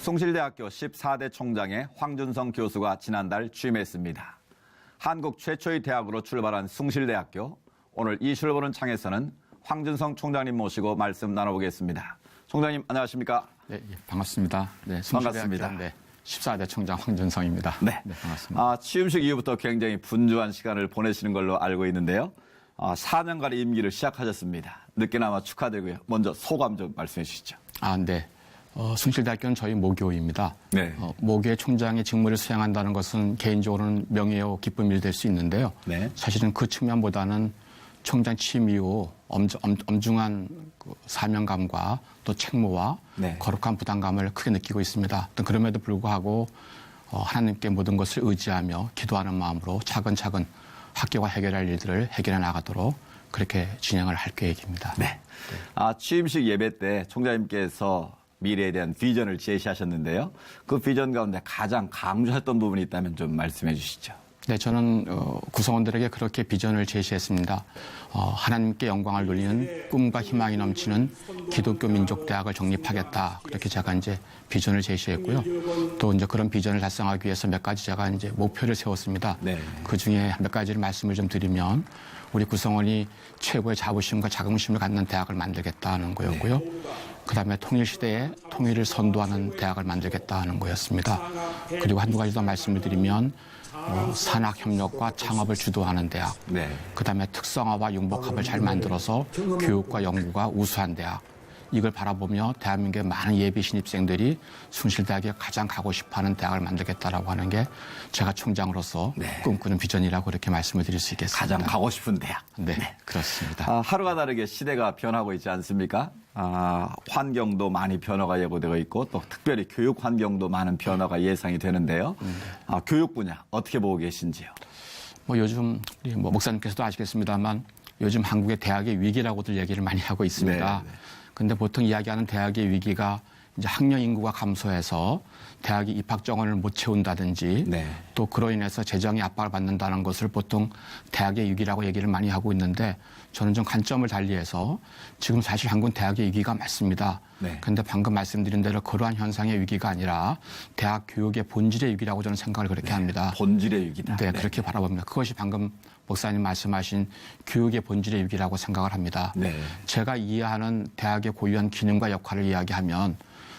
숭실대학교 14대 총장에 황준성 교수가 지난달 취임했습니다. 한국 최초의 대학으로 출발한 숭실대학교. 오늘 이슈를 보는 창에서는 황준성 총장님 모시고 말씀 나눠보겠습니다. 총장님 안녕하십니까? 네, 반갑습니다. 네, 반갑습니다. 네, 14대 총장 황준성입니다. 네, 반갑습니다. 취임식 이후부터 굉장히 분주한 시간을 보내시는 걸로 알고 있는데요. 4년간의 임기를 시작하셨습니다. 늦게나마 축하드리고요. 먼저 소감 좀 말씀해 주시죠. 네. 숭실대학교는 저희 모교입니다. 네. 모교의 총장의 직무를 수행한다는 것은 개인적으로는 명예요 기쁜 일이 될 수 있는데요. 네. 사실은 그 측면보다는 총장 취임 이후 엄중한 그 사명감과 또 책무와 네. 거룩한 부담감을 크게 느끼고 있습니다. 그럼에도 불구하고 하나님께 모든 것을 의지하며 기도하는 마음으로 차근차근 학교가 해결할 일들을 해결해 나가도록 그렇게 진행을 할 계획입니다. 네. 취임식 예배 때 총장님께서 미래에 대한 비전을 제시하셨는데요. 그 비전 가운데 가장 강조했던 부분이 있다면 좀 말씀해 주시죠. 네, 저는 구성원들에게 그렇게 비전을 제시했습니다. 하나님께 영광을 돌리는 꿈과 희망이 넘치는 기독교 민족대학을 정립하겠다. 그렇게 제가 이제 비전을 제시했고요. 또 이제 그런 비전을 달성하기 위해서 몇 가지 제가 이제 목표를 세웠습니다. 네. 그 중에 몇 가지를 말씀을 좀 드리면 우리 구성원이 최고의 자부심과 자긍심을 갖는 대학을 만들겠다는 거였고요. 그다음에 통일시대에 통일을 선도하는 대학을 만들겠다 하는 거였습니다. 그리고 한두 가지 더 말씀을 드리면 산학협력과 창업을 주도하는 대학, 네. 그다음에 특성화와 융복합을 잘 만들어서 교육과 연구가 우수한 대학, 이걸 바라보며 대한민국의 많은 예비 신입생들이 숭실대학에 가장 가고 싶어하는 대학을 만들겠다라고 하는 게 제가 총장으로서 네. 꿈꾸는 비전이라고 그렇게 말씀을 드릴 수 있겠습니다. 가장 가고 싶은 대학. 네, 그렇습니다. 하루가 다르게 시대가 변하고 있지 않습니까? 환경도 많이 변화가 예고되고 있고 또 특별히 교육 환경도 많은 변화가 예상이 되는데요. 교육 분야 어떻게 보고 계신지요? 요즘 목사님께서도 아시겠습니다만 요즘 한국의 대학의 위기라고들 얘기를 많이 하고 있습니다. 네, 네. 근데 보통 이야기하는 대학의 위기가 이제 학령 인구가 감소해서 대학이 입학 정원을 못 채운다든지 네. 또 그로 인해서 재정의 압박을 받는다는 것을 보통 대학의 위기라고 얘기를 많이 하고 있는데 저는 좀 관점을 달리해서 지금 사실 한국은 대학의 위기가 맞습니다. 네. 그런데 방금 말씀드린 대로 그러한 현상의 위기가 아니라 대학 교육의 본질의 위기라고 저는 생각을 그렇게 합니다. 본질의 위기다. 네, 그렇게 바라봅니다. 그것이 방금 목사님 말씀하신 교육의 본질의 위기라고 생각을 합니다. 네. 제가 이해하는 대학의 고유한 기능과 역할을 이야기하면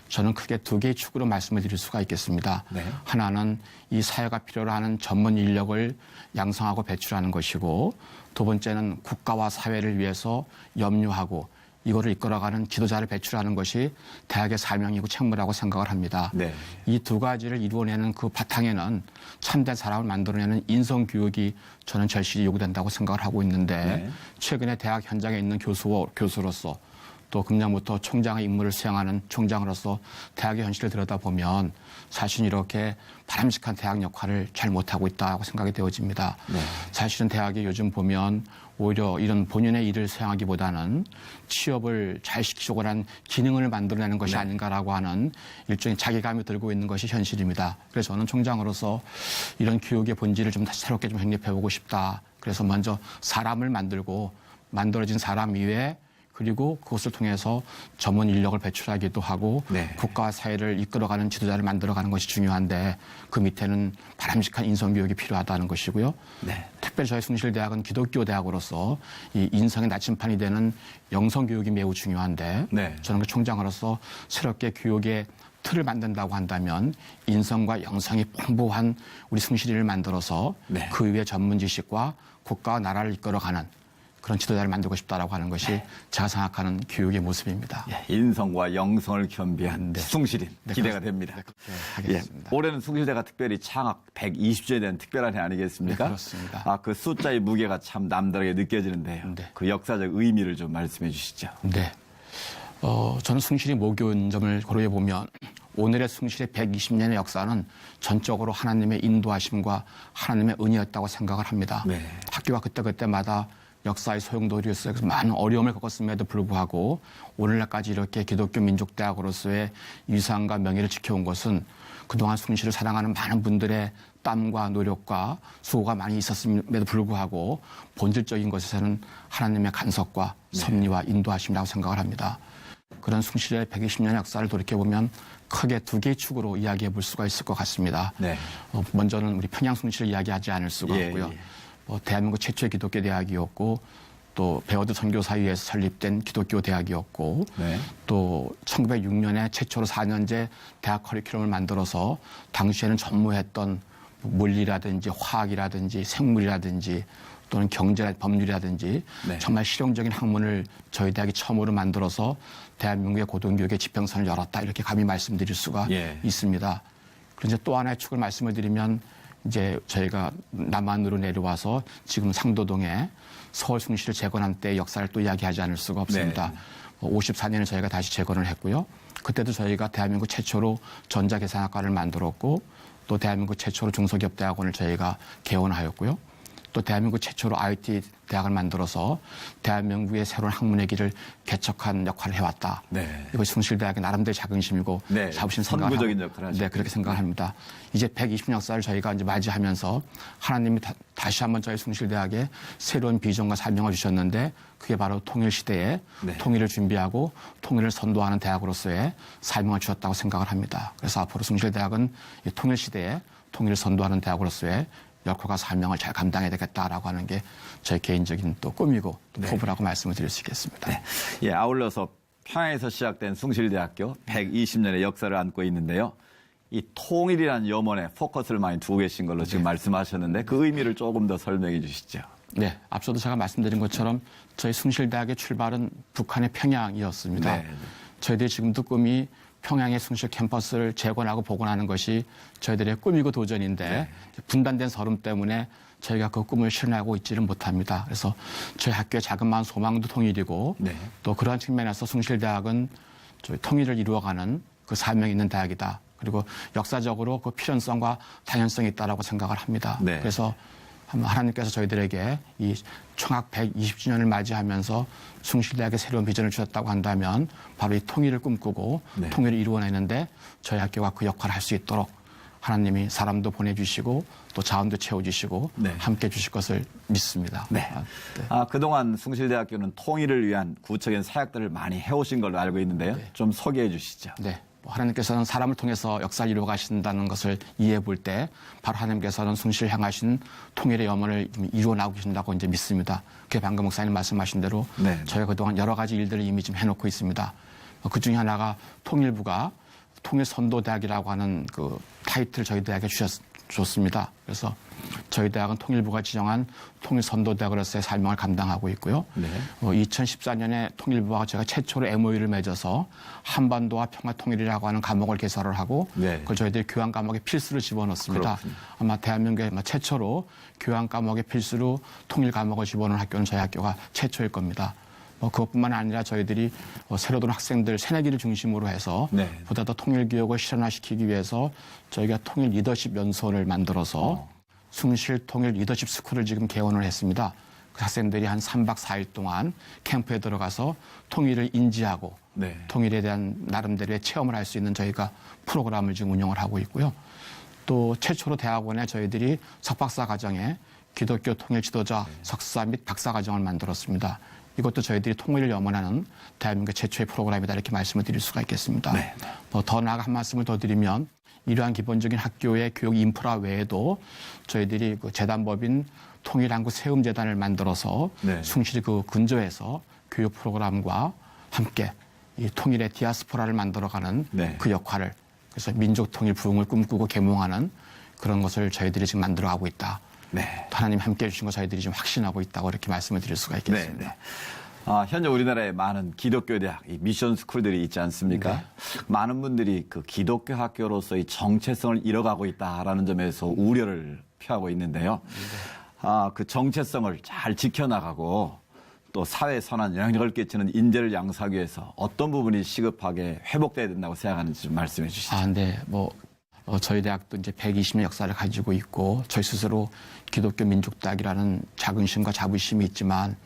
저는 크게 두 개의 축으로 말씀을 드릴 수가 있겠습니다. 네. 하나는 이 사회가 필요로 하는 전문 인력을 양성하고 배출하는 것이고 두 번째는 국가와 사회를 위해서 염려하고 이거를 이끌어가는 지도자를 배출하는 것이 대학의 사명이고 책무라고 생각을 합니다. 네. 이 두 가지를 이루어내는 그 바탕에는 참된 사람을 만들어내는 인성교육이 저는 절실히 요구된다고 생각을 하고 있는데 네. 최근에 대학 현장에 있는 교수로서 또 금년부터 총장의 임무를 수행하는 총장으로서 대학의 현실을 들여다보면 사실 이렇게 바람직한 대학 역할을 잘 못하고 있다고 생각이 되어집니다. 네. 사실은 대학이 요즘 보면 오히려 이런 본연의 일을 수행하기보다는 취업을 잘 시키려고 하는 기능을 만들어내는 것이 네. 아닌가라고 하는 일종의 자괴감이 들고 있는 것이 현실입니다. 그래서 저는 총장으로서 이런 교육의 본질을 좀 다시 새롭게 좀 정립해보고 싶다. 그래서 먼저 사람을 만들고 만들어진 사람 이외에 그리고 그것을 통해서 전문 인력을 배출하기도 하고 네. 국가와 사회를 이끌어가는 지도자를 만들어가는 것이 중요한데 그 밑에는 바람직한 인성교육이 필요하다는 것이고요. 네. 특별히 저희 숭실대학은 기독교 대학으로서 이 인성의 나침판이 되는 영성교육이 매우 중요한데 네. 저는 그 총장으로서 새롭게 교육의 틀을 만든다고 한다면 인성과 영성이 풍부한 우리 숭실이를 만들어서 네. 그 위에 전문 지식과 국가와 나라를 이끌어가는 그런 지도자를 만들고 싶다라고 하는 것이 네. 제가 생각하는 교육의 모습입니다. 인성과 영성을 겸비한 숭실인 기대가 됩니다. 네, 그렇게 하겠습니다. 올해는 숭실대가 특별히 창학 120주에 대한 특별한 해 아니겠습니까? 네, 그렇습니다. 그 숫자의 무게가 참 남다르게 느껴지는데요. 네. 그 역사적 의미를 좀 말씀해 주시죠. 네. 저는 숭실이 모교인 점을 고려해 보면 오늘의 숭실의 120년의 역사는 전적으로 하나님의 인도하심과 하나님의 은혜였다고 생각을 합니다. 네. 학교가 그때마다 역사의 소용돌이로서 많은 어려움을 겪었음에도 불구하고 오늘날까지 이렇게 기독교 민족대학으로서의 위상과 명예를 지켜온 것은 그동안 숭실을 사랑하는 많은 분들의 땀과 노력과 수고가 많이 있었음에도 불구하고 본질적인 것에서는 하나님의 간섭과 섭리와 인도하심이라고 생각을 합니다. 그런 숭실의 120년 역사를 돌이켜보면 크게 두 개의 축으로 이야기해 볼 수가 있을 것 같습니다. 네. 먼저는 우리 평양 숭실을 이야기하지 않을 수가 예, 없고요. 예. 대한민국 최초의 기독교 대학이었고 또 베어드 선교사위에서 설립된 기독교 대학이었고 네. 또 1906년에 최초로 4년제 대학 커리큘럼을 만들어서 당시에는 전무했던 물리라든지 화학이라든지 생물이라든지 또는 경제, 법률이라든지 네. 정말 실용적인 학문을 저희 대학이 처음으로 만들어서 대한민국의 고등교육의 지평선을 열었다 이렇게 감히 말씀드릴 수가 예. 있습니다. 그리고 이제 또 하나의 축을 말씀을 드리면 이제 저희가 남한으로 내려와서 지금 상도동에 서울 숭실을 재건한 때의 역사를 또 이야기하지 않을 수가 없습니다. 네. 54년에 저희가 다시 재건을 했고요. 그때도 저희가 대한민국 최초로 전자계산학과를 만들었고 또 대한민국 최초로 중소기업대학원을 저희가 개원하였고요. 또 대한민국 최초로 IT 대학을 만들어서 대한민국의 새로운 학문의 길을 개척한 역할을 해왔다. 네. 이것이 숭실대학의 나름대로 자긍심이고 네. 자부심 생각을 선구적인 하고, 역할을 네, 하셨군요. 그렇게 생각을 합니다. 이제 120년 역사를 저희가 이제 맞이하면서 하나님이 다시 한번 저희 숭실대학에 새로운 비전과 사명을 주셨는데 그게 바로 통일시대에 네. 통일을 준비하고 통일을 선도하는 대학으로서의 사명을 주셨다고 생각을 합니다. 그래서 앞으로 숭실대학은 이 통일시대에 통일을 선도하는 대학으로서의 역할과 사명을 잘 감당해야 되겠다라고 하는 게 저의 개인적인 또 꿈이고 또 네. 포부라고 말씀을 드릴 수 있겠습니다. 네. 예, 아울러서 평양에서 시작된 숭실대학교 120년의 역사를 안고 있는데요. 이 통일이라는 염원에 포커스를 많이 두고 계신 걸로 지금 말씀하셨는데 그 의미를 조금 더 설명해 주시죠. 네, 앞서도 제가 말씀드린 것처럼 저희 숭실대학의 출발은 북한의 평양이었습니다. 네. 저희들이 지금도 꿈이 평양의 숭실 캠퍼스를 재건하고 복원하는 것이 저희들의 꿈이고 도전인데 분단된 서름 때문에 저희가 그 꿈을 실현하고 있지를 못합니다. 그래서 저희 학교의 자그마한 소망도 통일이고 네. 또 그러한 측면에서 숭실대학은 저희 통일을 이루어가는 그 사명이 있는 대학이다. 그리고 역사적으로 그 필연성과 당연성이 있다라고 생각을 합니다. 네. 그래서 하나님께서 저희들에게 이 총학 120주년을 맞이하면서 숭실대학의 새로운 비전을 주셨다고 한다면 바로 이 통일을 꿈꾸고 네. 통일을 이루어내는데 저희 학교가 그 역할을 할 수 있도록 하나님이 사람도 보내주시고 또 자원도 채워주시고 네. 함께 해주실 것을 믿습니다. 네. 그동안 숭실대학교는 통일을 위한 구체적인 사역들을 많이 해오신 걸로 알고 있는데요. 좀 소개해 주시죠. 네. 하나님께서는 사람을 통해서 역사를 이루어 가신다는 것을 이해해 볼 때 바로 하나님께서는 숭실을 향하신 통일의 염원을 이루어 나오고 계신다고 이제 믿습니다. 그게 방금 목사님 말씀하신 대로 네. 저희가 그동안 여러 가지 일들을 이미 좀 해놓고 있습니다. 그 중에 하나가 통일부가 통일선도대학이라고 하는 그 타이틀을 저희 대학에 줬습니다. 그래서 저희 대학은 통일부가 지정한 통일선도대학으로서의 사명을 감당하고 있고요. 네. 2014년에 통일부와 제가 최초로 MOU를 맺어서 한반도와 평화통일이라고 하는 과목을 개설을 하고 네. 그걸 저희들이 교양 과목에 필수로 집어넣습니다. 그렇군요. 아마 대한민국에 최초로 교양 과목에 필수로 통일 과목을 집어넣은 학교는 저희 학교가 최초일 겁니다. 그것뿐만 아니라 저희들이 새로 들어온 학생들 새내기를 중심으로 해서 네. 보다 더 통일 교육을 실현화시키기 위해서 저희가 통일 리더십 연수원을 만들어서 숭실 통일 리더십 스쿨을 지금 개원을 했습니다. 그 학생들이 한 3박 4일 동안 캠프에 들어가서 통일을 인지하고 네. 통일에 대한 나름대로의 체험을 할 수 있는 저희가 프로그램을 지금 운영을 하고 있고요. 또 최초로 대학원에 저희들이 석박사 과정에 기독교 통일 지도자 석사 및 박사 과정을 만들었습니다. 이것도 저희들이 통일을 염원하는 대한민국 최초의 프로그램이다 이렇게 말씀을 드릴 수가 있겠습니다. 네. 더 나아가 한 말씀을 더 드리면 이러한 기본적인 학교의 교육 인프라 외에도 저희들이 그 재단법인 통일한국 세움재단을 만들어서 네. 숭실 그 근저에서 교육 프로그램과 함께 이 통일의 디아스포라를 만들어가는 네. 그 역할을 그래서 민족 통일 부흥을 꿈꾸고 계몽하는 그런 것을 저희들이 지금 만들어가고 있다. 네. 하나님 함께 해주신 거 저희들이 좀 확신하고 있다고 이렇게 말씀을 드릴 수가 있겠습니다. 네, 네. 현재 우리나라에 많은 기독교 대학, 이 미션 스쿨들이 있지 않습니까? 네. 많은 분들이 그 기독교 학교로서의 정체성을 잃어가고 있다라는 점에서 우려를 표하고 있는데요. 그 정체성을 잘 지켜나가고 또 사회에 선한 영향력을 끼치는 인재를 양성하기 위해서 어떤 부분이 시급하게 회복돼야 된다고 생각하는지 좀 말씀해 주시죠. 네. 저희 대학도 이제 120년 역사를 가지고 있고 저희 스스로 기독교 민족대학이라는 자긍심과 자부심이 있지만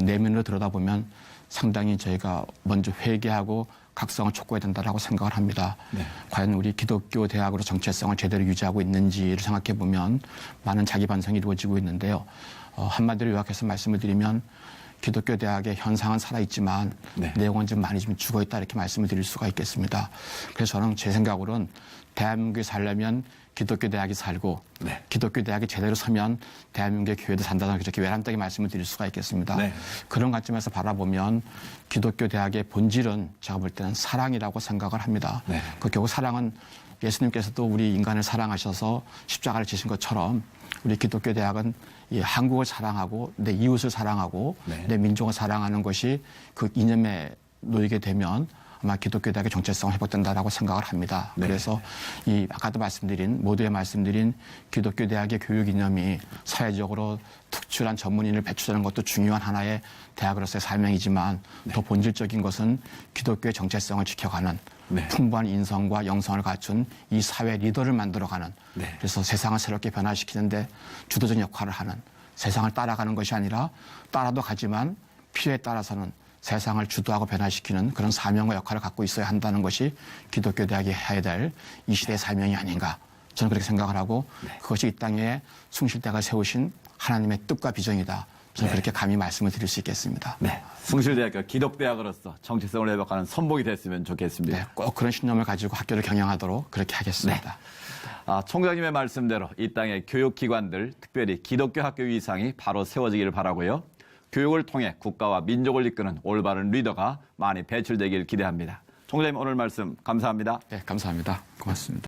내면으로 들여다보면 상당히 저희가 먼저 회개하고 각성을 촉구해야 된다고 생각을 합니다. 네. 과연 우리 기독교 대학으로 정체성을 제대로 유지하고 있는지를 생각해 보면 많은 자기 반성이 이루어지고 있는데요. 한마디로 요약해서 말씀을 드리면 기독교 대학의 현상은 살아있지만 네. 내용은 좀 많이 좀 죽어있다 이렇게 말씀을 드릴 수가 있겠습니다. 그래서 저는 제 생각으로는 대한민국이 살려면 기독교 대학이 살고 네. 기독교 대학이 제대로 서면 대한민국의 교회도 산다는 그렇게 외람되게 말씀을 드릴 수가 있겠습니다. 네. 그런 관점에서 바라보면 기독교 대학의 본질은 제가 볼 때는 사랑이라고 생각을 합니다. 네. 그 결국 사랑은 예수님께서도 우리 인간을 사랑하셔서 십자가를 지신 것처럼 우리 기독교 대학은 이 한국을 사랑하고 내 이웃을 사랑하고 네. 내 민족을 사랑하는 것이 그 이념에 놓이게 되면 아마 기독교 대학의 정체성은 회복된다라고 생각을 합니다. 네. 그래서 이 아까도 모두에 말씀드린 기독교 대학의 교육 이념이 사회적으로 특출한 전문인을 배출하는 것도 중요한 하나의 대학으로서의 사명이지만 더 본질적인 것은 기독교의 정체성을 지켜가는 네. 풍부한 인성과 영성을 갖춘 이 사회 리더를 만들어가는 네. 그래서 세상을 새롭게 변화시키는데 주도적 역할을 하는 세상을 따라가는 것이 아니라 따라도 가지만 필요에 따라서는 세상을 주도하고 변화시키는 그런 사명과 역할을 갖고 있어야 한다는 것이 기독교 대학이 해야 될 이 시대의 사명이 아닌가 저는 그렇게 생각을 하고 그것이 이 땅에 숭실대가 세우신 하나님의 뜻과 비전이다. 저는 그렇게 감히 말씀을 드릴 수 있겠습니다. 네. 숭실대학교 기독대학으로서 정체성을 회복하는 선봉이 됐으면 좋겠습니다. 네, 꼭 그런 신념을 가지고 학교를 경영하도록 그렇게 하겠습니다. 총장님의 말씀대로 이 땅의 교육기관들, 특별히 기독교 학교 위상이 바로 세워지기를 바라고요. 교육을 통해 국가와 민족을 이끄는 올바른 리더가 많이 배출되길 기대합니다. 총장님 오늘 말씀 감사합니다. 네, 감사합니다. 고맙습니다.